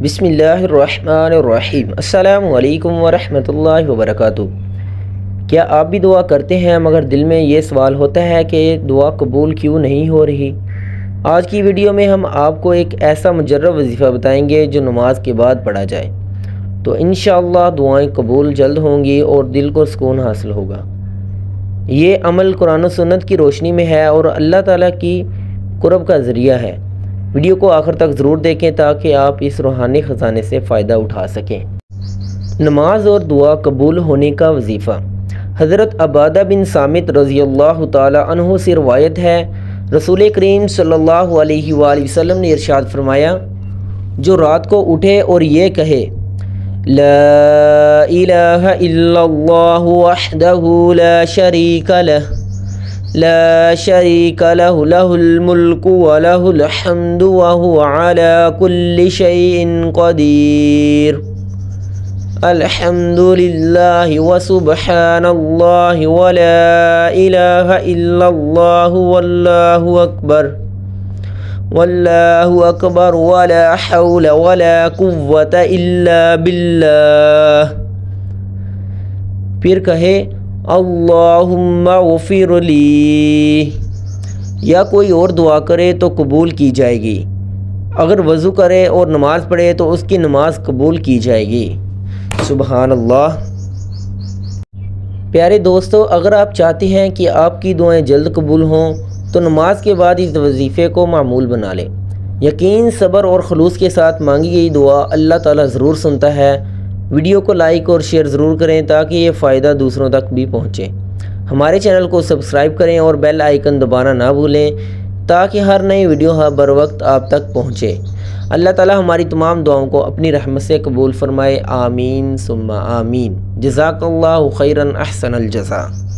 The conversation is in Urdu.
بسم اللہ الرحمن الرحیم۔ السلام علیکم ورحمۃ اللہ وبرکاتہ۔ کیا آپ بھی دعا کرتے ہیں مگر دل میں یہ سوال ہوتا ہے کہ دعا قبول کیوں نہیں ہو رہی؟ آج کی ویڈیو میں ہم آپ کو ایک ایسا مجرب وظیفہ بتائیں گے جو نماز کے بعد پڑھا جائے تو انشاءاللہ دعائیں قبول جلد ہوں گی اور دل کو سکون حاصل ہوگا۔ یہ عمل قرآن و سنت کی روشنی میں ہے اور اللہ تعالیٰ کی قرب کا ذریعہ ہے۔ ویڈیو کو آخر تک ضرور دیکھیں تاکہ آپ اس روحانی خزانے سے فائدہ اٹھا سکیں۔ نماز اور دعا قبول ہونے کا وظیفہ۔ حضرت عبادہ بن صامت رضی اللہ تعالی عنہ سے روایت ہے، رسول کریم صلی اللہ علیہ وآلہ وسلم نے ارشاد فرمایا، جو رات کو اٹھے اور یہ کہے لا الہ الا اللہ وحدہ لا شریک لہ لا شریک لہ لہ الملک ولہ الحمد وہو علی کل شیء قدیر، الحمد للہ وسبحان اللہ ولا الہ الا اللہ واللہ اکبر ولا حول ولا قوة الا باللہ۔ پھر کہے اللہم اغفر لی، یا کوئی اور دعا کرے تو قبول کی جائے گی۔ اگر وضو کرے اور نماز پڑھے تو اس کی نماز قبول کی جائے گی۔ سبحان اللہ۔ پیارے دوستو، اگر آپ چاہتے ہیں کہ آپ کی دعائیں جلد قبول ہوں تو نماز کے بعد اس وظیفے کو معمول بنا لیں۔ یقین، صبر اور خلوص کے ساتھ مانگی گئی دعا اللہ تعالیٰ ضرور سنتا ہے۔ ویڈیو کو لائک اور شیئر ضرور کریں تاکہ یہ فائدہ دوسروں تک بھی پہنچے۔ ہمارے چینل کو سبسکرائب کریں اور بیل آئیکن دبانا نہ بھولیں تاکہ ہر نئی ویڈیو بر وقت آپ تک پہنچے۔ اللہ تعالیٰ ہماری تمام دعاؤں کو اپنی رحمت سے قبول فرمائے، آمین ثم آمین۔ جزاک اللہ خیرا، احسن الجزاء۔